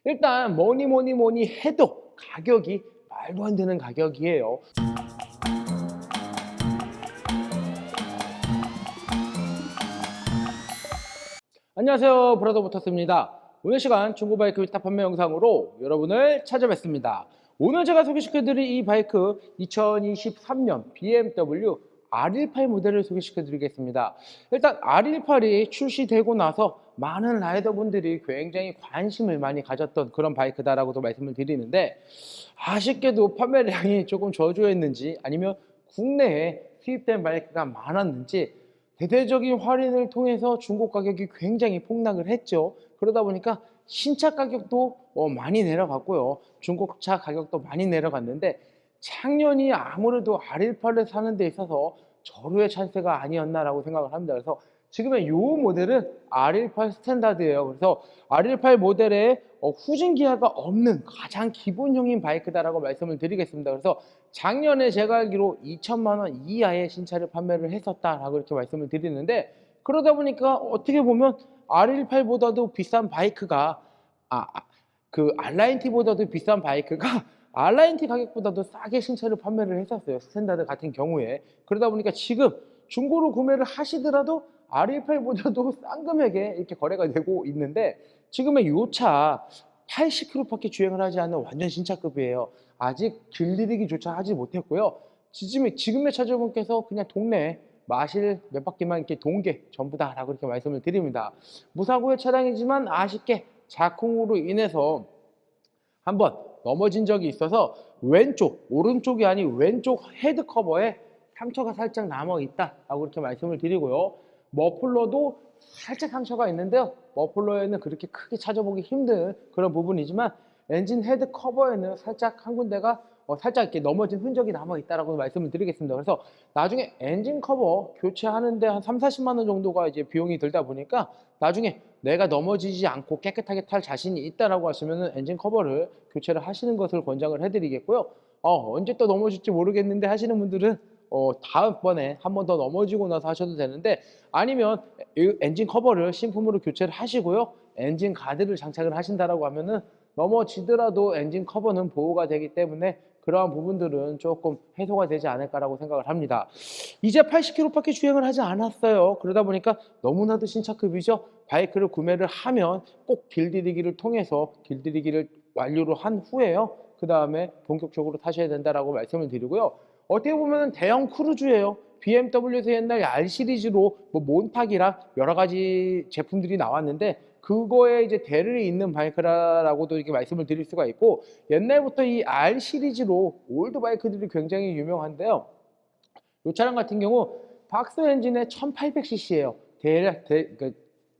일단 뭐니 해도 가격이 말도 안 되는 가격이에요. 안녕하세요, 브라더부터스입니다. 오늘 시간 중고 바이크 위탁 판매 영상으로 여러분을 찾아뵙습니다. 오늘 제가 소개시켜드릴 이 바이크 2023년 BMW R18 모델을 소개시켜드리겠습니다. 일단 R18이 출시되고 나서 많은 라이더분들이 굉장히 관심을 많이 가졌던 그런 바이크다라고도 말씀을 드리는데, 아쉽게도 판매량이 조금 저조했는지 아니면 국내에 수입된 바이크가 많았는지 대대적인 할인을 통해서 중고 가격이 굉장히 폭락을 했죠. 그러다 보니까 신차 가격도 많이 내려갔고요. 중고차 가격도 많이 내려갔는데, 작년이 아무래도 R18을 사는 데 있어서 절호의 찬스가 아니었나라고 생각을 합니다. 그래서 지금의 이 모델은 R18 스탠다드예요. 그래서 R18 모델에 후진 기아가 없는 가장 기본형인 바이크다라고 말씀을 드리겠습니다. 그래서 작년에 제가 알기로 2천만 원 이하의 신차를 판매를 했었다라고 이렇게 말씀을 드리는데, 그러다 보니까 어떻게 보면 R18보다도 비싼 바이크가 그 R9T보다도 비싼 바이크가 R9T 가격보다도 싸게 신차를 판매를 했었어요. 스탠다드 같은 경우에. 그러다 보니까 지금 중고로 구매를 하시더라도 R18보다도 싼 금액에 이렇게 거래가 되고 있는데, 지금의 이 차 80km밖에 주행을 하지 않는 완전 신차급이에요. 아직 길들이기조차 하지 못했고요. 지금의 차주분께서 그냥 동네에 마실 몇 바퀴만 이렇게 동계 전부다라고 이렇게 말씀을 드립니다. 무사고의 차량이지만 아쉽게 작홍으로 인해서 한번 넘어진 적이 있어서 오른쪽이 아닌 왼쪽 헤드 커버에 상처가 살짝 남아 있다라고 이렇게 말씀을 드리고요. 머플러도 살짝 상처가 있는데요. 머플러에는 그렇게 크게 찾아보기 힘든 그런 부분이지만, 엔진 헤드 커버에는 살짝 한 군데가 살짝 이렇게 넘어진 흔적이 남아 있다라고 말씀을 드리겠습니다. 그래서 나중에 엔진 커버 교체하는데 한 3, 40만 원 정도가 이제 비용이 들다 보니까, 나중에 내가 넘어지지 않고 깨끗하게 탈 자신이 있다라고 하시면은 엔진 커버를 교체를 하시는 것을 권장을 해드리겠고요. 언제 또 넘어질지 모르겠는데 하시는 분들은 다음번에 한 번 더 넘어지고 나서 하셔도 되는데, 아니면 엔진 커버를 신품으로 교체를 하시고요. 엔진 가드를 장착을 하신다라고 하면은 넘어지더라도 엔진 커버는 보호가 되기 때문에 그러한 부분들은 조금 해소가 되지 않을까라고 생각을 합니다. 이제 80km밖에 주행을 하지 않았어요. 그러다 보니까 너무나도 신차급이죠. 바이크를 구매를 하면 꼭 길들이기를 통해서 길들이기를 완료를 한 후에요. 그 다음에 본격적으로 타셔야 된다라고 말씀을 드리고요. 어떻게 보면 대형 크루즈예요. BMW에서 옛날 R 시리즈로 뭐 몬탁이랑 여러 가지 제품들이 나왔는데, 그거에 이제 대를 잇는 바이크라고도 이렇게 말씀을 드릴 수가 있고, 옛날부터 이 R 시리즈로 올드 바이크들이 굉장히 유명한데요. 이 차량 같은 경우 박스 엔진의 1800cc예요.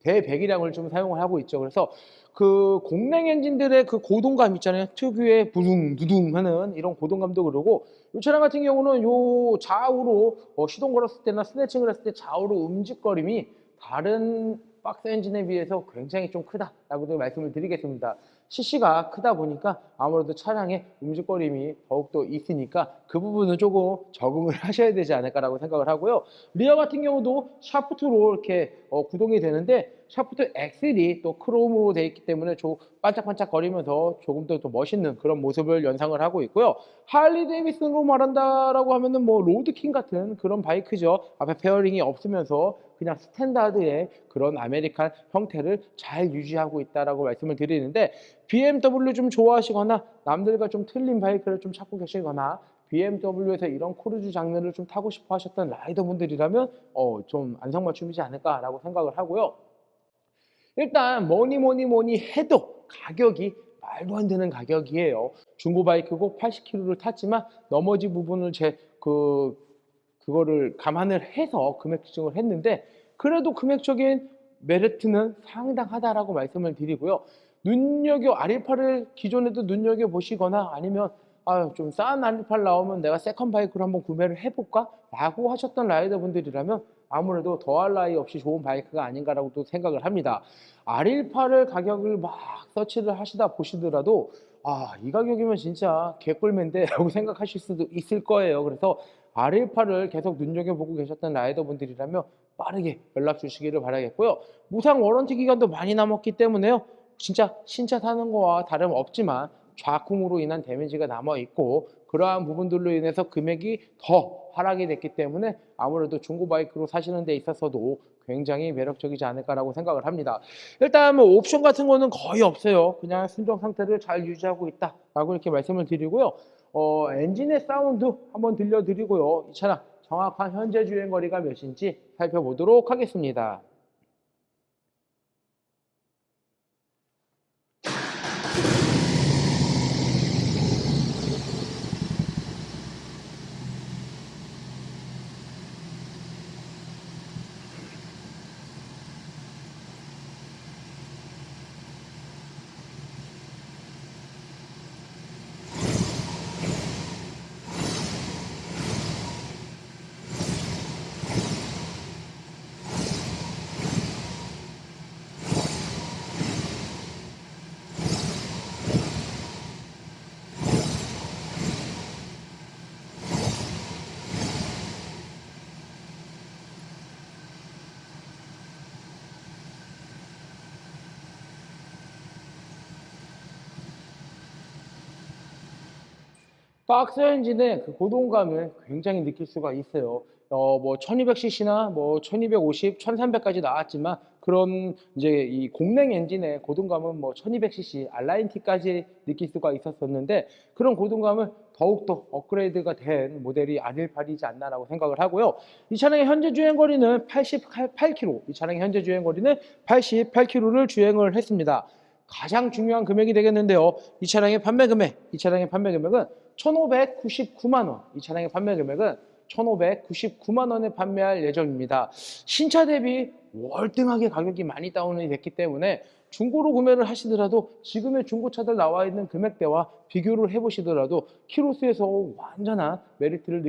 대배기량을 좀 사용을 하고 있죠. 그래서 그 공랭 엔진들의 그 고동감 있잖아요. 특유의 부둥두둥 하는 이런 고동감도 그러고, 이 차량 같은 경우는 요 좌우로 시동 걸었을 때나 스네칭을 했을 때 좌우로 움직거림이 다른 박스 엔진에 비해서 굉장히 좀 크다라고도 말씀을 드리겠습니다. CC가 크다 보니까 아무래도 차량의 움직거림이 더욱더 있으니까 그 부분은 조금 적응을 하셔야 되지 않을까라고 생각을 하고요. 리어 같은 경우도 샤프트로 이렇게 구동이 되는데, 샤프트 엑셀이 또 크롬으로 되어 있기 때문에 반짝반짝 거리면서 조금 더 멋있는 그런 모습을 연상을 하고 있고요. 할리 데이비슨으로 말한다라고 하면은 뭐 로드킹 같은 그런 바이크죠. 앞에 페어링이 없으면서 그냥 스탠다드의 그런 아메리칸 형태를 잘 유지하고 있다라고 말씀을 드리는데, BMW 좀 좋아하시거나 남들과 좀 틀린 바이크를 좀 찾고 계시거나 BMW에서 이런 크루즈 장르를 좀 타고 싶어 하셨던 라이더분들이라면 좀 안성맞춤이지 않을까라고 생각을 하고요. 일단 뭐니 해도 가격이 말도 안 되는 가격이에요. 중고 바이크고 80km를 탔지만 나머지 부분을 그거를 감안을 해서 금액 지정을 했는데, 그래도 금액적인 메리트는 상당하다라고 말씀을 드리고요. R18을 기존에도 눈여겨보시거나, 아니면 좀 싼 R18 나오면 내가 세컨 바이크로 한번 구매를 해볼까? 라고 하셨던 라이더분들이라면 아무래도 더할 나위 없이 좋은 바이크가 아닌가라고 또 생각을 합니다. R18을 가격을 막 서치를 하시다 보시더라도 이 가격이면 진짜 개꿀맨데 라고 생각하실 수도 있을 거예요. 그래서 R18을 계속 눈여겨보고 계셨던 라이더분들이라면 빠르게 연락 주시기를 바라겠고요. 무상 워런티 기간도 많이 남았기 때문에요. 진짜 신차 사는 거와 다름없지만 좌kum으로 인한 데미지가 남아있고 그러한 부분들로 인해서 금액이 더 하락이 됐기 때문에 아무래도 중고 바이크로 사시는 데 있어서도 굉장히 매력적이지 않을까라고 생각을 합니다. 일단 뭐 옵션 같은 거는 거의 없어요. 그냥 순정 상태를 잘 유지하고 있다라고 이렇게 말씀을 드리고요. 엔진의 사운드 한번 들려드리고요. 이 차량 정확한 현재 주행 거리가 몇인지 살펴보도록 하겠습니다. 박스 엔진의 그 고동감을 굉장히 느낄 수가 있어요. 뭐 1200cc나 뭐 1250, 1300까지 나왔지만 그런 이제 이 공랭 엔진의 고동감은 뭐 1200cc 알라인티까지 느낄 수가 있었었는데 그런 고동감을 더욱더 업그레이드가 된 모델이 R18이지 않나라고 생각을 하고요. 이 차량의 현재 주행 거리는 88km, 이 차량의 현재 주행 거리는 88km를 주행을 했습니다. 가장 중요한 금액이 되겠는데요. 이 차량의 판매 금액은 1,599만 원. 이 차량의 판매 금액은 1,599만 원에 판매할 예정입니다. 신차 대비 월등하게 가격이 많이 다운이 됐기 때문에 중고로 구매를 하시더라도 지금의 중고차들 나와 있는 금액대와 비교를 해보시더라도 키로수에서 완전한 메리트를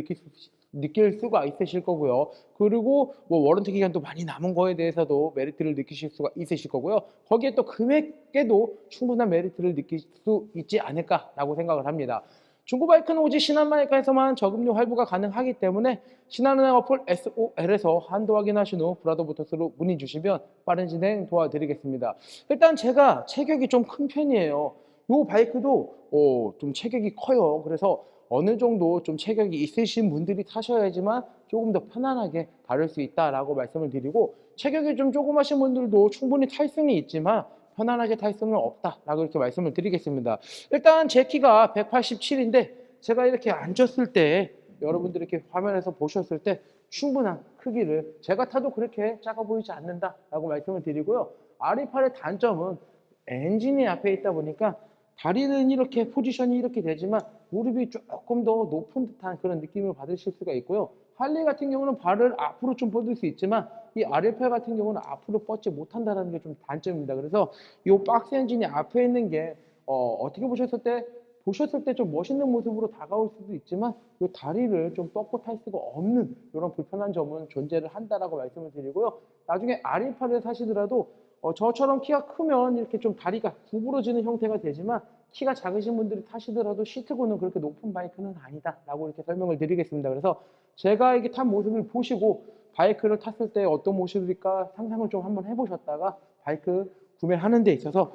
느낄 수가 있으실 거고요. 그리고 뭐 워런티 기간도 많이 남은 거에 대해서도 메리트를 느끼실 수가 있으실 거고요. 거기에 또 금액에도 충분한 메리트를 느낄 수 있지 않을까라고 생각을 합니다. 중고 바이크는 오직 신한마이카에서만 저금리 할부가 가능하기 때문에 신한은행 어플 SOL에서 한도 확인하신 후 브라더모터스로 문의 주시면 빠른 진행 도와드리겠습니다. 일단 제가 체격이 좀 큰 편이에요. 이 바이크도 좀 체격이 커요. 그래서 어느 정도 좀 체격이 있으신 분들이 타셔야지만 조금 더 편안하게 다룰 수 있다라고 말씀을 드리고 체격이 좀 조그마신 분들도 충분히 탈 수는 있지만 편안하게 탈 수는 없다라고 이렇게 말씀을 드리겠습니다. 일단 제 키가 187인데 제가 이렇게 앉았을 때 여러분들이 이렇게 화면에서 보셨을 때 충분한 크기를 제가 타도 그렇게 작아 보이지 않는다라고 말씀을 드리고요. R28의 단점은 엔진이 앞에 있다 보니까 다리는 이렇게 포지션이 이렇게 되지만 무릎이 조금 더 높은 듯한 그런 느낌을 받으실 수가 있고요. 할리 같은 경우는 발을 앞으로 좀 뻗을 수 있지만 이 R18 같은 경우는 앞으로 뻗지 못한다는 게 좀 단점입니다. 그래서 이 박스 엔진이 앞에 있는 게 어떻게 보셨을 때 좀 멋있는 모습으로 다가올 수도 있지만 이 다리를 좀 뻗고 탈 수가 없는 이런 불편한 점은 존재를 한다라고 말씀을 드리고요. 나중에 R18을 사시더라도 저처럼 키가 크면 이렇게 좀 다리가 구부러지는 형태가 되지만 키가 작으신 분들이 타시더라도 시트고는 그렇게 높은 바이크는 아니다라고 이렇게 설명을 드리겠습니다. 그래서 제가 이게 탄 모습을 보시고 바이크를 탔을 때 어떤 모습일까 상상을 좀 한번 해보셨다가 바이크 구매하는 데 있어서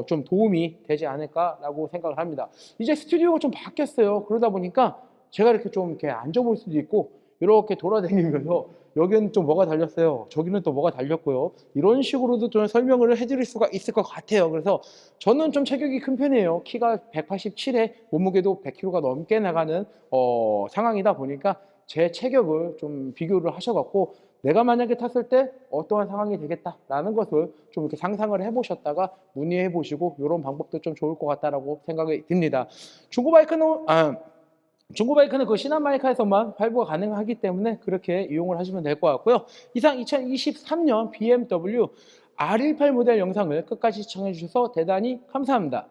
좀 도움이 되지 않을까라고 생각을 합니다. 이제 스튜디오가 좀 바뀌었어요. 그러다 보니까 제가 이렇게 좀 이렇게 앉아볼 수도 있고 이렇게 돌아다니면서 여기는 또 뭐가 달렸어요. 저기는 또 뭐가 달렸고요. 이런 식으로도 좀 설명을 해드릴 수가 있을 것 같아요. 그래서 저는 좀 체격이 큰 편이에요. 키가 187에 몸무게도 100kg가 넘게 나가는 상황이다 보니까 제 체격을 좀 비교를 하셔갖고 내가 만약에 탔을 때 어떠한 상황이 되겠다라는 것을 좀 이렇게 상상을 해보셨다가 문의해 보시고 이런 방법도 좀 좋을 것 같다라고 생각이 듭니다. 중고바이크는 그 신한마이카에서만 할부가 가능하기 때문에 그렇게 이용을 하시면 될 것 같고요. 이상 2023년 BMW R18 모델 영상을 끝까지 시청해 주셔서 대단히 감사합니다.